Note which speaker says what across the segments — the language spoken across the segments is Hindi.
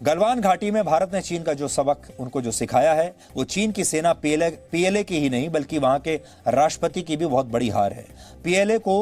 Speaker 1: गलवान घाटी में भारत ने चीन का जो सबक उनको जो सिखाया है वो चीन की सेना पीएलए की ही नहीं बल्कि वहां के राष्ट्रपति की भी बहुत बड़ी हार है। पीएलए को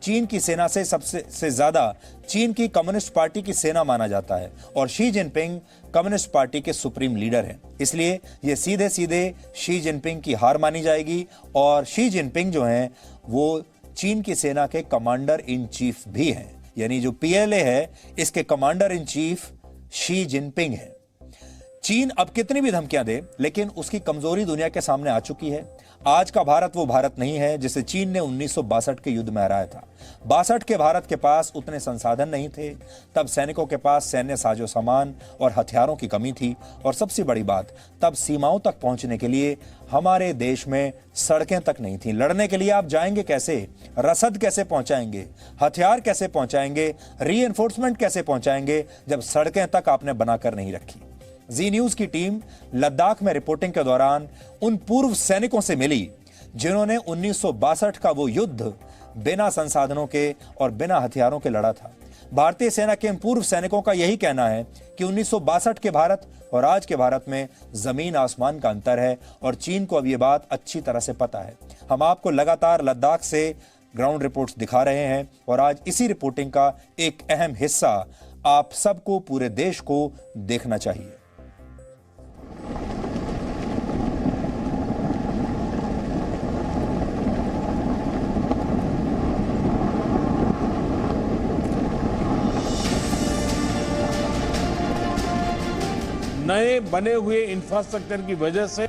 Speaker 1: चीन की सेना से सबसे ज्यादा चीन की कम्युनिस्ट पार्टी की सेना माना जाता है और शी जिनपिंग कम्युनिस्ट पार्टी के सुप्रीम लीडर हैं। इसलिए ये सीधे सीधे शी जिनपिंग की हार मानी जाएगी और शी जिनपिंग जो हैं वो चीन की सेना के कमांडर इन चीफ भी हैं। यानी जो पीएलए है इसके commander in chief Xi Jinping है। चीन अब कितनी भी धमकियां दे लेकिन उसकी कमजोरी दुनिया के सामने आ चुकी है। आज का भारत वो भारत नहीं है जिसे चीन ने 1962 के युद्ध में हराया था। 62 के भारत के पास उतने संसाधन नहीं थे। तब सैनिकों के पास सैन्य साजो सामान और हथियारों की कमी थी और सबसे बड़ी बात तब सीमाओं तक पहुंचने के लिए हमारे देश में सड़कें तक नहीं थी। लड़ने के लिए आप जाएंगे कैसे, रसद कैसे पहुंचाएंगे, हथियार कैसे पहुंचाएंगे, रीएंफोर्समेंट कैसे पहुंचाएंगे जब सड़कें तक आपने बनाकर नहीं रखी। जी न्यूज की टीम लद्दाख में रिपोर्टिंग के दौरान उन पूर्व सैनिकों से मिली जिन्होंने 1962 का वो युद्ध बिना संसाधनों के और बिना हथियारों के लड़ा था। भारतीय सेना के इन पूर्व सैनिकों का यही कहना है कि 1962 के भारत और आज के भारत में जमीन आसमान का अंतर है और चीन को अब ये बात अच्छी तरह से पता है। हम आपको लगातार लद्दाख से ग्राउंड रिपोर्ट्स दिखा रहे हैं और आज इसी रिपोर्टिंग का एक अहम हिस्सा आप सबको, पूरे देश को देखना चाहिए।
Speaker 2: नए बने हुए इंफ्रास्ट्रक्चर की वजह से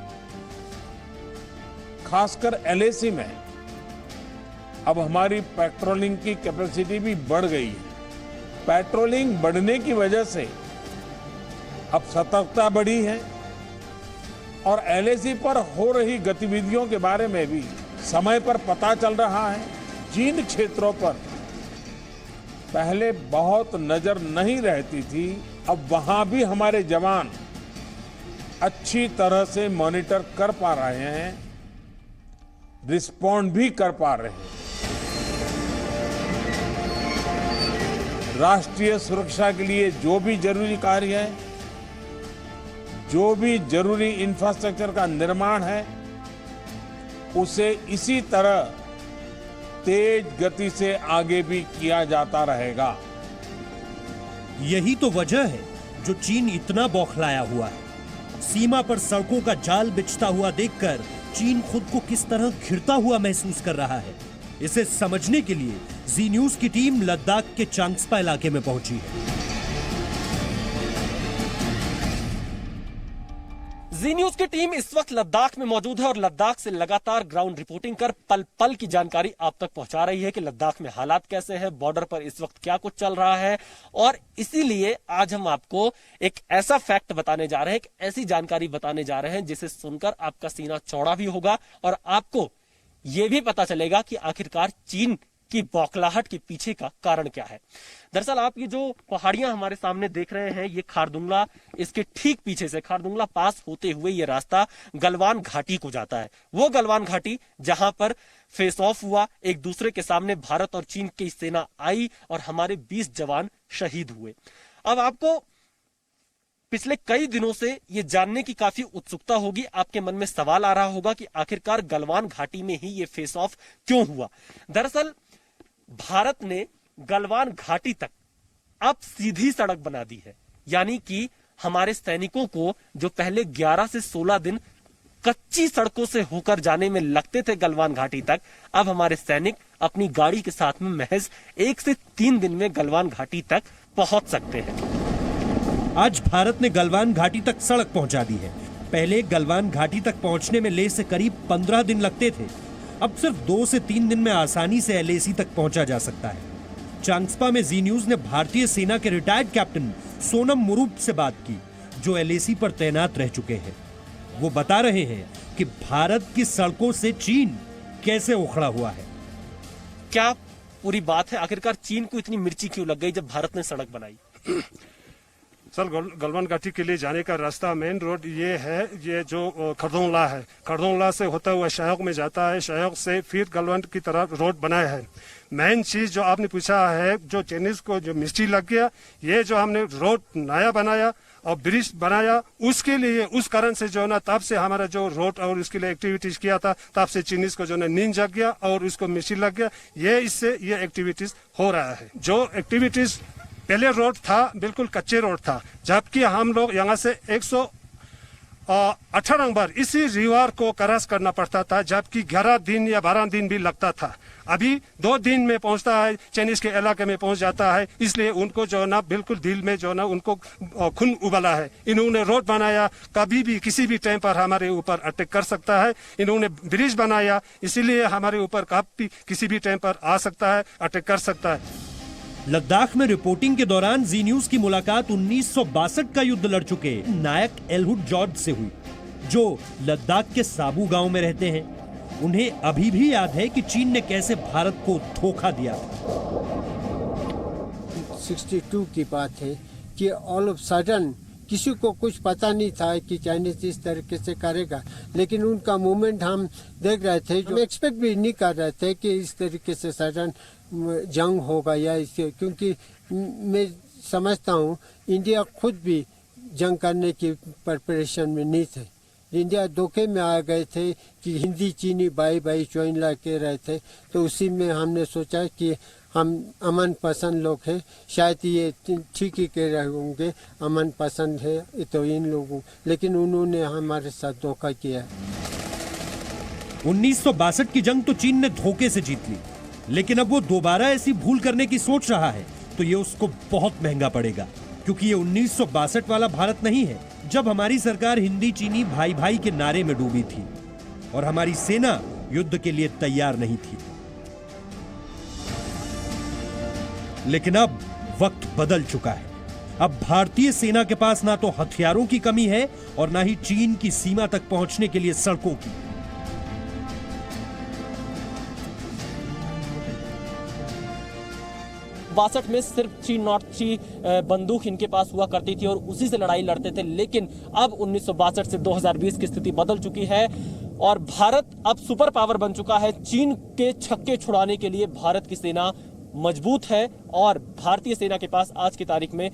Speaker 2: खासकर एलएसी में अब हमारी पेट्रोलिंग की कैपेसिटी भी बढ़ गई है। पेट्रोलिंग बढ़ने की वजह से अब सतर्कता बढ़ी है और एलएसी पर हो रही गतिविधियों के बारे में भी समय पर पता चल रहा है। जिन क्षेत्रों पर पहले बहुत नजर नहीं रहती थी अब वहां भी हमारे जवान अच्छी तरह से मॉनिटर कर पा रहे हैं, रिस्पॉन्ड भी कर पा रहे हैं। राष्ट्रीय सुरक्षा के लिए जो भी जरूरी कार्य है, जो भी जरूरी इंफ्रास्ट्रक्चर का निर्माण है, उसे इसी तरह तेज गति से आगे भी किया जाता रहेगा।
Speaker 3: यही तो वजह है जो चीन इतना बौखलाया हुआ है। सीमा पर सड़कों का जाल बिछता हुआ देखकर चीन खुद को किस तरह घिरता हुआ महसूस कर रहा है, इसे समझने के लिए जी न्यूज की टीम लद्दाख के चांगस्पा इलाके में पहुंची है।
Speaker 4: जी न्यूज की टीम इस वक्त लद्दाख में मौजूद है और लद्दाख से लगातार ग्राउंड रिपोर्टिंग कर पल पल की जानकारी आप तक पहुंचा रही है कि लद्दाख में हालात कैसे हैं, बॉर्डर पर इस वक्त क्या कुछ चल रहा है। और इसीलिए आज हम आपको एक ऐसा फैक्ट बताने जा रहे हैं, एक ऐसी जानकारी बताने जा रहे हैं जिसे सुनकर आपका सीना चौड़ा भी होगा और आपको यह भी पता चलेगा कि आखिरकार चीन की बौखलाहट के पीछे का कारण क्या है। दरअसल आप ये जो पहाड़ियां हमारे सामने देख रहे हैं ये खारदुंगला, इसके ठीक पीछे से खारदुंगला पास होते हुए ये रास्ता गलवान घाटी को जाता है। वो गलवान घाटी जहां पर फेस ऑफ हुआ, एक दूसरे के सामने भारत और चीन की सेना आई और हमारे 20 जवान शहीद हुए। अब आपको पिछले कई दिनों से ये जानने की काफी उत्सुकता होगी, आपके मन में सवाल आ रहा होगा कि आखिरकार गलवान घाटी में ही ये फेस ऑफ क्यों हुआ। दरअसल भारत ने गलवान घाटी तक अब सीधी सड़क बना दी है, यानी कि हमारे सैनिकों को जो पहले 11 से 16 दिन कच्ची सड़कों से होकर जाने में लगते थे गलवान घाटी तक, अब हमारे सैनिक अपनी गाड़ी के साथ में महज 1 से 3 दिन में गलवान घाटी तक पहुंच सकते हैं।
Speaker 3: आज भारत ने गलवान घाटी तक सड़क पहुंचा दी है। पहले गलवान घाटी तक पहुंचने में लेह से करीब 15 दिन लगते थे, अब सिर्फ 2 से 3 दिन में आसानी से एलएसी तक पहुंचा जा सकता है। चांगस्पा में जी न्यूज ने भारतीय सेना के रिटायर्ड कैप्टन सोनम मुरूप से बात की जो एलएसी पर तैनात रह चुके हैं। वो बता रहे हैं कि भारत की सड़कों से चीन कैसे उखड़ा हुआ है।
Speaker 4: क्या पूरी बात है, आखिरकार चीन को इतनी मिर्ची क्यों लग गई जब भारत ने सड़क बनाई?
Speaker 5: सर, गलवान घाटी के लिए जाने का रास्ता मेन रोड ये है, ये जो खरदोंगला है, खरदोंगला से होता हुआ शायोक में जाता है, शायोक से फिर गलवान की तरफ रोड बनाया है। मेन चीज जो आपने पूछा है, जो चाइनीज को जो मिस्ट्री लग गया, ये जो हमने रोड नया बनाया और ब्रिज बनाया, उसके लिए उस कारण से जो है ना तब से हमारा जो रोड और उसके लिए एक्टिविटीज किया था, तब से चीनीज को जो है नींद जग गया और उसको मिशीन लग गया। ये इससे ये एक्टिविटीज हो रहा है। जो एक्टिविटीज पहले रोड था बिल्कुल कच्चे रोड था, जबकि हम लोग यहाँ से 118 बार इसी रिवर को क्रॉस करना पड़ता था, जबकि 11 दिन या 12 दिन भी लगता था। अभी 2 दिन में पहुंचता है, चाइनीज के इलाके में पहुंच जाता है। इसलिए उनको जो है ना बिल्कुल दिल में जो है ना उनको खून उबला है। इन्होंने रोड बनाया, कभी भी किसी भी टाइम पर हमारे ऊपर अटैक कर सकता है। इन्होंने ब्रिज बनाया, इसीलिए हमारे ऊपर कभी किसी भी टाइम पर आ सकता है, अटैक कर सकता है।
Speaker 3: लद्दाख में रिपोर्टिंग के दौरान जी न्यूज की मुलाकात 1962 का युद्ध लड़ चुके नायक एलहुड जॉर्ज से हुई, जो लद्दाख के साबू गांव में रहते हैं। उन्हें अभी भी याद है कि चीन ने कैसे भारत को धोखा दिया।
Speaker 6: 62 की बात है कि ऑल ऑफ सडन किसी को कुछ पता नहीं था कि चाइनीज इस तरीके से करेगा, लेकिन उनका मूवमेंट हम देख रहे थे। जो एक्सपेक्ट भी नहीं कर रहे थे कि इस तरीके से सडन जंग होगा या इसके, क्योंकि मैं समझता हूँ इंडिया खुद भी जंग करने की प्रिपरेशन में नहीं थे। इंडिया धोखे में आ गए थे कि हिंदी चीनी भाई भाई चोइन ला के रहे थे, तो उसी में हमने सोचा कि हम अमन पसंद लोग हैं, शायद ये ठीक ही कह रहे होंगे, अमन पसंद है तो इन लोगों, लेकिन उन्होंने हमारे साथ धोखा किया।
Speaker 3: 1962 की जंग तो चीन ने धोखे से जीत ली, लेकिन अब वो दोबारा ऐसी भूल करने की सोच रहा है तो ये उसको बहुत महंगा पड़ेगा, क्योंकि ये 1962 वाला भारत नहीं है जब हमारी सरकार हिंदी चीनी भाई भाई के नारे में डूबी थी और हमारी सेना युद्ध के लिए तैयार नहीं थी। लेकिन अब वक्त बदल चुका है। अब भारतीय सेना के पास ना तो हथियारों की कमी है और ना ही चीन की सीमा तक पहुंचने के लिए सड़कों की।
Speaker 4: बासठ में सिर्फ 303 बंदूक इनके पास हुआ करती थी और उसी से लड़ाई लड़ते थे, लेकिन अब 1962 से 2020 की स्थिति बदल चुकी है और भारत अब सुपर पावर बन चुका है। चीन के छक्के छुड़ाने के लिए भारत की सेना मजबूत है और भारतीय सेना के पास आज की तारीख में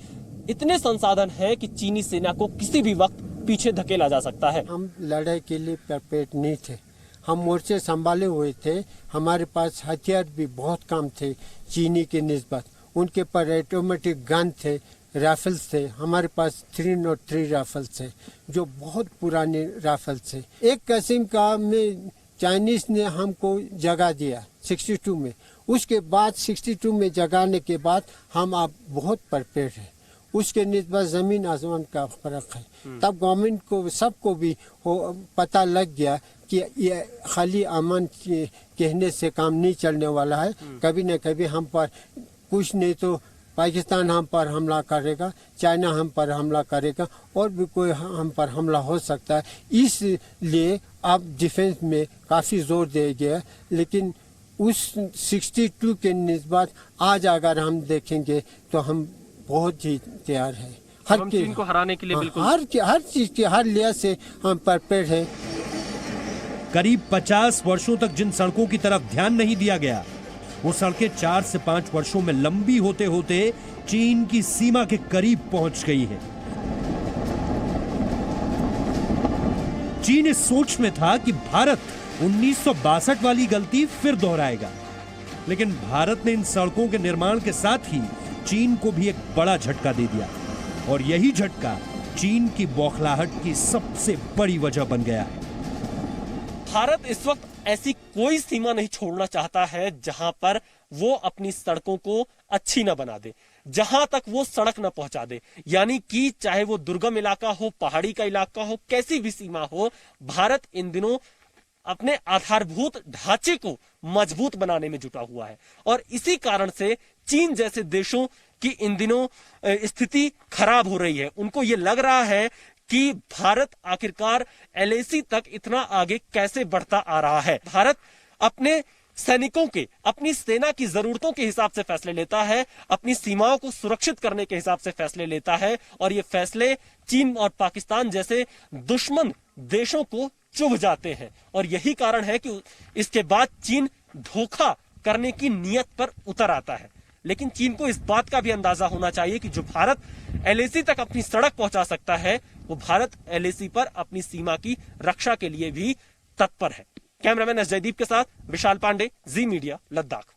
Speaker 4: इतने संसाधन हैं कि चीनी सेना को किसी भी वक्त पीछे धकेला जा सकता है।
Speaker 6: हम लड़ाई के लिए प्रिपेयर्ड नहीं थे, हम मोर्चे संभाले हुए थे, हमारे पास हथियार भी बहुत कम थे चीनी के निस्बत। उनके पास ऑटोमेटिक गन थे, राइफल्स थे, हमारे पास 303 राइफल्स थे जो बहुत पुराने राइफल्स थे। एक किस्म का में चाइनीज ने हमको जगह दिया 62 में, उसके बाद 62 में जगाने के बाद हम अब बहुत प्रिपेयर हैं। उसके निस्बत जमीन आसमान का फर्क है। तब गवर्नमेंट को सबको भी पता लग गया कि ये खाली अमन कहने से काम नहीं चलने वाला है। कभी न कभी हम पर कुछ नहीं तो पाकिस्तान हम पर हमला करेगा, चाइना हम पर हमला करेगा और भी कोई हम पर हमला हो सकता है। इसलिए अब डिफेंस में काफ़ी जोर दिया गया, लेकिन उस 62 के निस्बत आज अगर हम देखेंगे तो हम बहुत ही तैयार है।
Speaker 4: हम चीन को हराने के लिए बिल्कुल
Speaker 6: हर चीज के हर लिहाज से हम प्रिपेयर है।
Speaker 3: करीब 50 वर्षों तक जिन सड़कों की तरफ ध्यान नहीं दिया गया, वो सड़कें 4 से 5 वर्षों में लंबी होते होते चीन की सीमा के करीब पहुंच गई है। चीन इस सोच में था कि भारत 1962 वाली गलती फिर दोहराएगा, लेकिन भारत ने इन सड़कों के निर्माण के साथ ही चीन को भी एक बड़ा झटका दे दिया और यही झटका चीन की बौखलाहट की सबसे बड़ी वजह बन गया है।
Speaker 4: भारत इस वक्त ऐसी कोई सीमा नहीं छोड़ना चाहता है जहां पर वो अपनी सड़कों को अच्छी न बना दे, जहां तक वो सड़क न पहुंचा दे। यानी कि चाहे वो दुर्गम इलाका हो, पहाड़ी का इलाका हो, कैसी भी सीमा हो, भारत इन दिनों अपने आधारभूत ढांचे को मजबूत बनाने में जुटा हुआ है और इसी कारण से चीन जैसे देशों की इन दिनों स्थिति खराब हो रही है। उनको ये लग रहा है कि भारत आखिरकार LAC तक इतना आगे कैसे बढ़ता आ रहा है। भारत अपने सैनिकों के, अपनी सेना की जरूरतों के हिसाब से फैसले लेता है, अपनी सीमाओं को सुरक्षित करने के हिसाब से फैसले लेता है और ये फैसले चीन और पाकिस्तान जैसे दुश्मन देशों को चुभ जाते हैं और यही कारण है कि इसके बाद चीन धोखा करने की नीयत पर उतर आता है। लेकिन चीन को इस बात का भी अंदाजा होना चाहिए कि जो भारत एलएसी तक अपनी सड़क पहुंचा सकता है, वो भारत एलएसी पर अपनी सीमा की रक्षा के लिए भी तत्पर है। कैमरामैन एस जयदीप के साथ विशाल पांडे, जी मीडिया, लद्दाख।